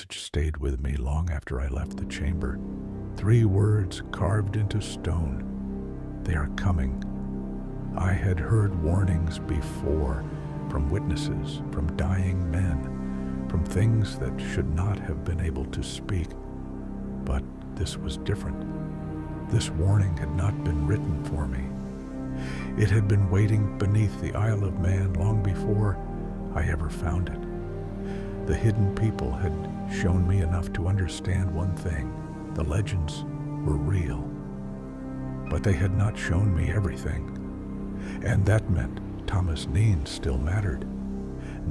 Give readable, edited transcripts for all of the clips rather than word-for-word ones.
message stayed with me long after I left the chamber. 3 words carved into stone. They are coming. I had heard warnings before, from witnesses, from dying men, from things that should not have been able to speak. But this was different. This warning had not been written for me. It had been waiting beneath the Isle of Mann long before I ever found it. The hidden people had shown me enough to understand one thing. The legends were real. But they had not shown me everything. And that meant Thomas Kneen still mattered.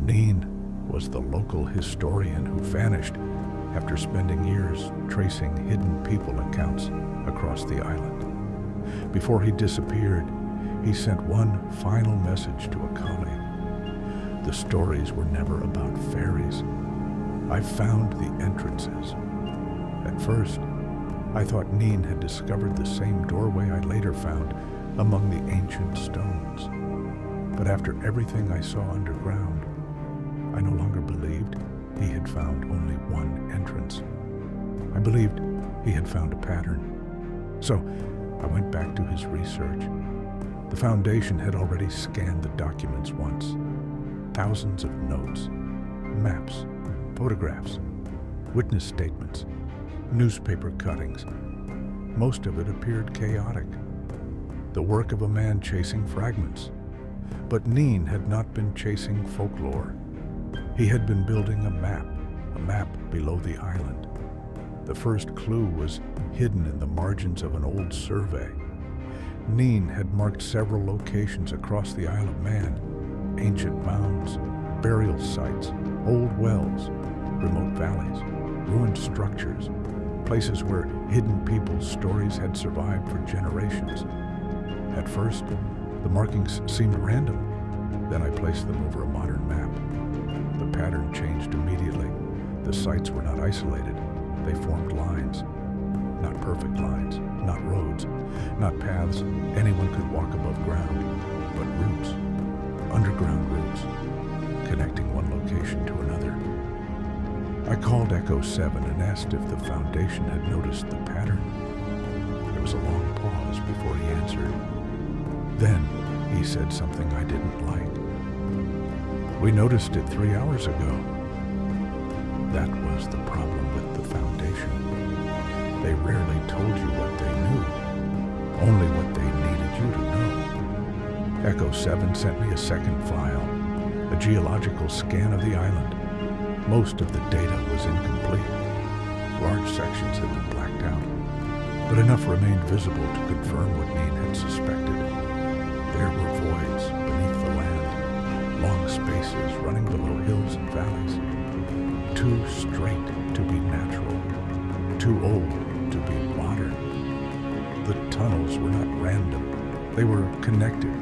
Kneen was the local historian who vanished after spending years tracing hidden people accounts across the island. Before he disappeared, he sent one final message to a colleague. The stories were never about fairies. I found the entrances. At first, I thought Kneen had discovered the same doorway I later found among the ancient stones. But after everything I saw underground, I no longer believed he had found only one entrance. I believed he had found a pattern. So I went back to his research. The Foundation had already scanned the documents once. Thousands of notes, maps, photographs, witness statements, newspaper cuttings. Most of it appeared chaotic, the work of a man chasing fragments. But Kneen had not been chasing folklore. He had been building a map below the island. The first clue was hidden in the margins of an old survey. Kneen had marked several locations across the Isle of Mann: ancient mounds, burial sites, old wells, remote valleys, ruined structures, places where hidden people's stories had survived for generations. At first, the markings seemed random. Then I placed them over a modern map. The pattern changed immediately. The sites were not isolated. They formed lines. Not perfect lines, not roads, not paths anyone could walk above ground, but routes, underground routes, connecting one location to another. I called Echo 7 and asked if the Foundation had noticed the pattern. There was a long pause before he answered. Then he said something I didn't like. "We noticed it 3 hours ago." That was the problem with the Foundation. They rarely told you what they knew, only what they needed you to know. Echo 7 sent me a second file, a geological scan of the island. Most of the data was incomplete. Large sections had been blacked out, but enough remained visible to confirm what Kneen had suspected. There were voids beneath the land, long spaces running below hills and valleys, too straight to be natural, too old to be modern. The tunnels were not random, they were connected,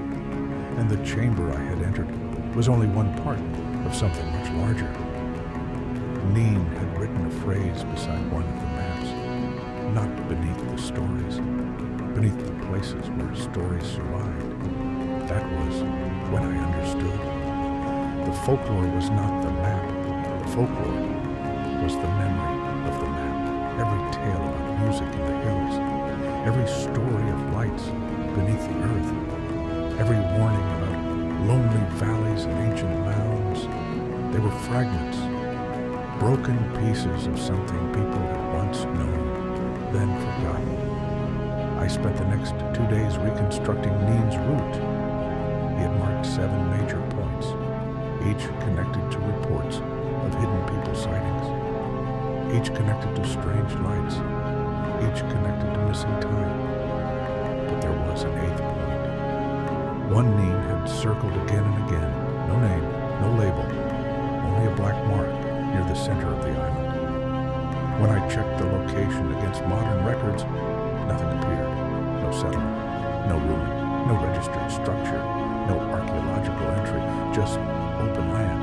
and the chamber I had entered was only one part of something much larger. Kneen had written a phrase beside one of the maps, not beneath the stories, beneath the places where stories survived. That was when I understood. The folklore was not the map. The folklore was the memory of the map. Every tale about music in the hills, every story of lights beneath the earth, every warning about lonely valleys and ancient mounds. They were fragments, broken pieces of something people had once known, then forgotten. I spent the next 2 days reconstructing Kneen's route. He had marked 7 major points, each connected to reports of hidden people sightings, each connected to strange lights, each connected to missing time. But there was an 8th point. One Kneen had circled again and again, no name, no label, only a black mark near the center of the island. When I checked the location against modern records, nothing appeared. No settlement, no ruin, no registered structure, no archaeological entry, just open land.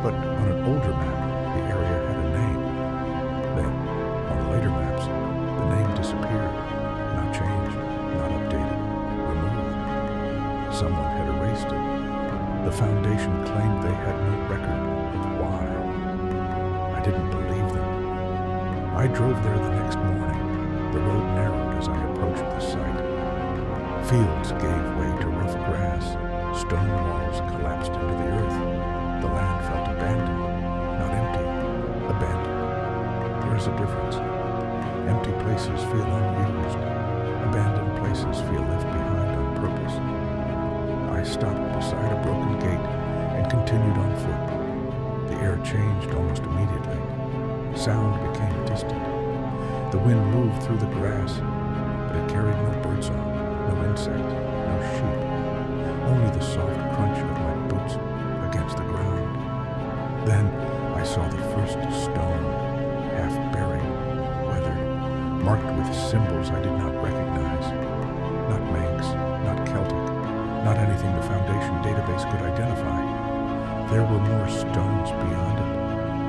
But on an older map, the area had a name. Then, on later maps, the name disappeared, not changed, not updated, removed. Someone had erased it. The Foundation claimed they had no record of why. I I didn't believe them. I drove there the next morning. The road narrowed as I approached the site. Fields gave way to rough grass. Stone walls collapsed into the earth. The land felt abandoned, not empty, abandoned. There is a difference. Empty places feel unused. Abandoned places feel left behind on purpose. I stopped beside a broken gate and continued on foot. The air changed almost immediately. Sound became distant. The wind moved through the grass, but it carried no birdsong, no insect, no sheep, only the soft crunch of my boots against the ground. Then I saw the first stone, half buried, weathered, marked with symbols I did not recognize. Not Manx, not Celtic, not anything the Foundation database could identify. There were more stones beyond it,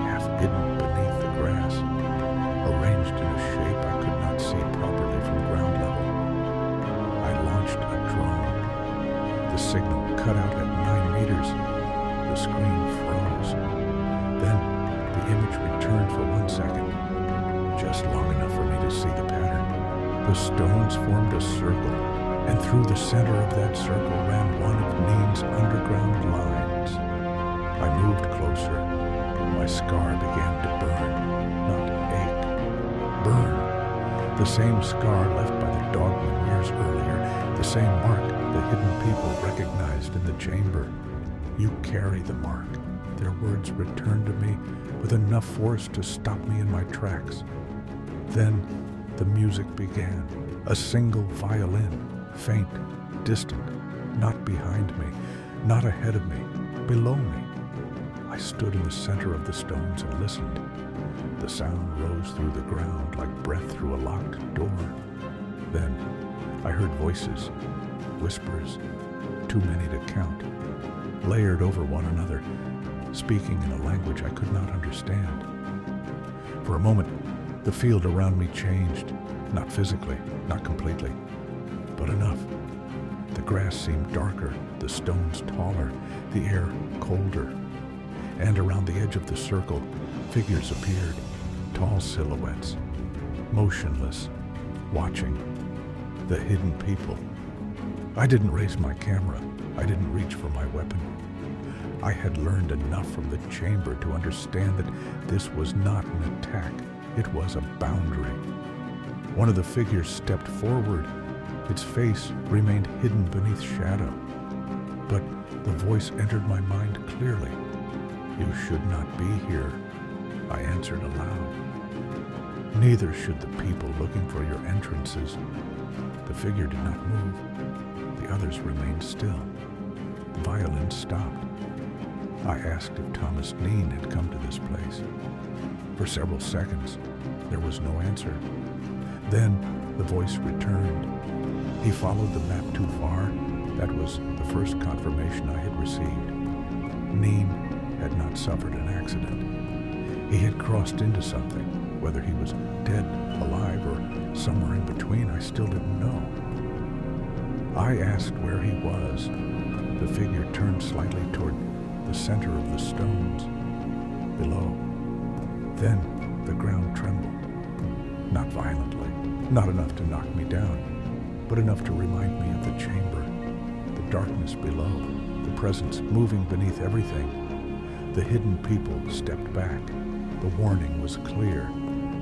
half hidden beneath the grass, arranged in a shape I could not see properly from ground level. I launched a drone. The signal cut out at 9 meters. The screen froze. Then the image returned for 1 second, just long enough for me to see the pattern. The stones formed a circle, and through the center of that circle ran one of Kneen's underground lines. I moved closer. My scar began to burn, not ache. Burn. The same scar left by the dogman years earlier, the same mark the hidden people recognized in the chamber. You carry the mark. Their words returned to me with enough force to stop me in my tracks. Then the music began. A single violin, faint, distant, not behind me, not ahead of me, below me. I stood in the center of the stones and listened. The sound rose through the ground like breath through a locked door. Then I heard voices, whispers, too many to count, layered over one another, speaking in a language I could not understand. For a moment, the field around me changed, not physically, not completely, but enough. The grass seemed darker, the stones taller, the air colder. And around the edge of the circle, figures appeared, tall silhouettes, motionless, watching. The hidden people. I didn't raise my camera. I didn't reach for my weapon. I had learned enough from the chamber to understand that this was not an attack. It was a boundary. One of the figures stepped forward. Its face remained hidden beneath shadow. But the voice entered my mind clearly. You should not be here, I answered aloud. Neither should the people looking for your entrances. The figure did not move. The others remained still. The violin stopped. I asked if Thomas Kneen had come to this place. For several seconds, there was no answer. Then the voice returned. He followed the map too far. That was the first confirmation I had received. Kneen had not suffered an accident. He had crossed into something. Whether he was dead, alive, or somewhere in between, I still didn't know. I asked where he was. The figure turned slightly toward the center of the stones, below. Then the ground trembled. Not violently, not enough to knock me down, but enough to remind me of the chamber, the darkness below, the presence moving beneath everything. The hidden people stepped back. The warning was clear.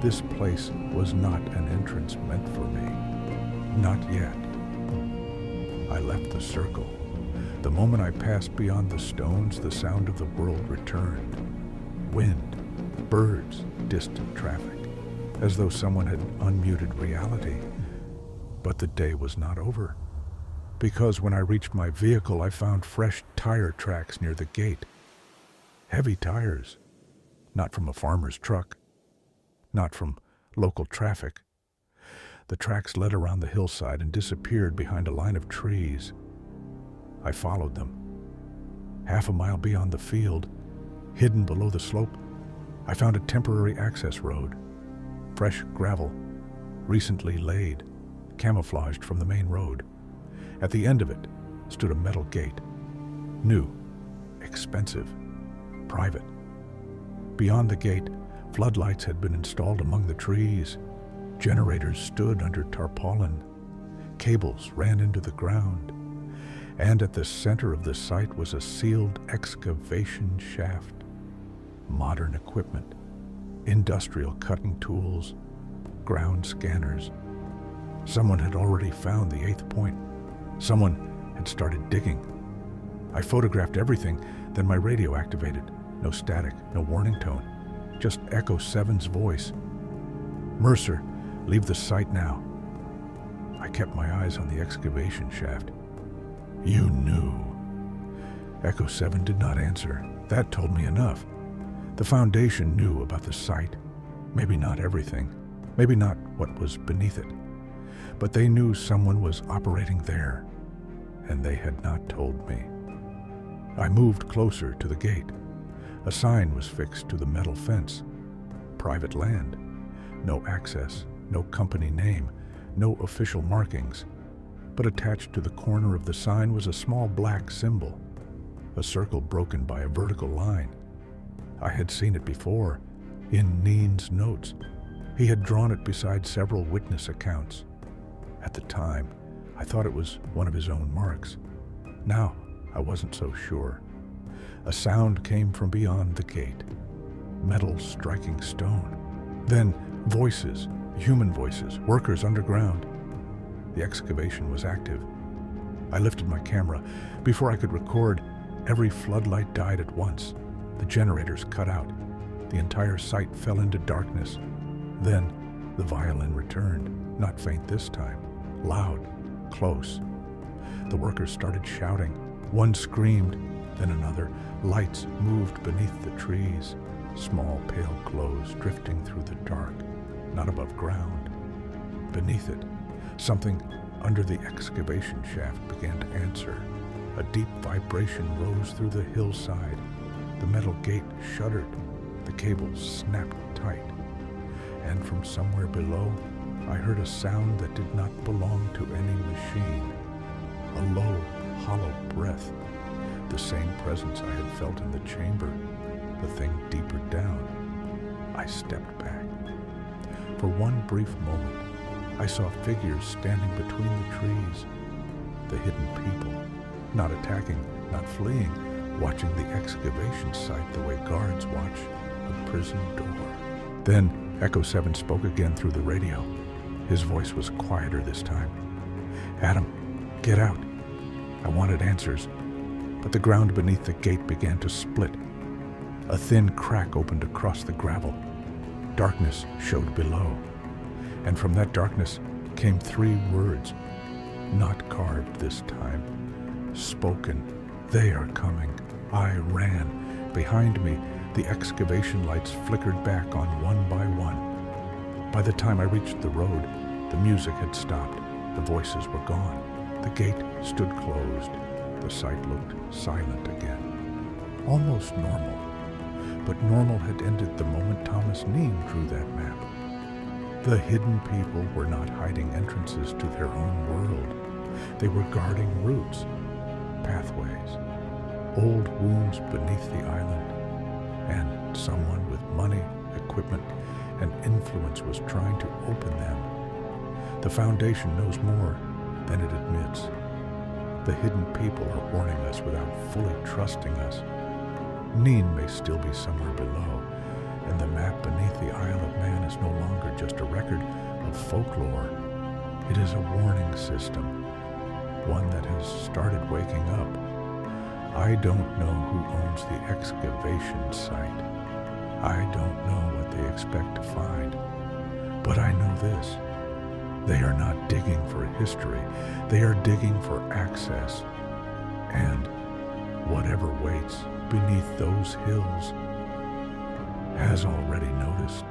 This place was not an entrance meant for me. Not yet. I left the circle. The moment I passed beyond the stones, the sound of the world returned. Wind, birds, distant traffic, as though someone had unmuted reality. But the day was not over, because when I reached my vehicle, I found fresh tire tracks near the gate. Heavy tires, not from a farmer's truck, not from local traffic. The tracks led around the hillside and disappeared behind a line of trees. I followed them. Half a mile beyond the field, hidden below the slope, I found a temporary access road. Fresh gravel, recently laid, camouflaged from the main road. At the end of it stood a metal gate. New, expensive, private. Beyond the gate Floodlights had been installed among the trees. Generators stood under tarpaulin. Cables ran into the ground. And at the center of the site was a sealed excavation shaft. Modern equipment, industrial cutting tools, ground scanners. Someone had already found the 8th point. Someone had started digging. I photographed everything, then my radio activated. No static, no warning tone, just Echo 7's voice. "Mercer, leave the site now." I kept my eyes on the excavation shaft. "You knew." Echo 7 did not answer. That told me enough. The Foundation knew about the site. Maybe not everything, maybe not what was beneath it, but they knew someone was operating there, and they had not told me. I moved closer to the gate. A sign was fixed to the metal fence. Private land. No access, no company name, no official markings. But attached to the corner of the sign was a small black symbol, a circle broken by a vertical line. I had seen it before, in Kneen's notes. He had drawn it beside several witness accounts. At the time, I thought it was one of his own marks. Now, I wasn't so sure. A sound came from beyond the gate, metal striking stone. Then voices, human voices, workers underground. The excavation was active. I lifted my camera. Before I could record, every floodlight died at once. The generators cut out. The entire site fell into darkness. Then the violin returned, not faint this time, loud, close. The workers started shouting. One screamed, then another. Lights moved beneath the trees, small pale glows drifting through the dark, not above ground. Beneath it, something under the excavation shaft began to answer. A deep vibration rose through the hillside. The metal gate shuddered. The cables snapped tight. And from somewhere below, I heard a sound that did not belong to any machine. A low, hollow breath. The same presence I had felt in the chamber, the thing deeper down. I stepped back. For one brief moment, I saw figures standing between the trees. The hidden people, not attacking, not fleeing, watching the excavation site the way guards watch a prison door. Then Echo 7 spoke again through the radio. His voice was quieter this time. "Adam, get out." I wanted answers, but the ground beneath the gate began to split. A thin crack opened across the gravel. Darkness showed below, and from that darkness came 3 words, not carved this time, spoken. "They are coming." I ran. Behind me, the excavation lights flickered back on one by one. By the time I reached the road, the music had stopped. The voices were gone. The gate stood closed. The site looked silent again. Almost normal. But normal had ended the moment Thomas Kneen drew that map. The hidden people were not hiding entrances to their own world. They were guarding routes, pathways, old wounds beneath the island, and someone with money, equipment, and influence was trying to open them. The Foundation knows more than it admits. The hidden people are warning us without fully trusting us. Kneen may still be somewhere below, and the map beneath the Isle of Man is no longer just a record of folklore. It is a warning system, one that has started waking up. I don't know who owns the excavation site. I don't know what they expect to find. But I know this. They are not digging for history. They are digging for access. And whatever waits beneath those hills has already noticed.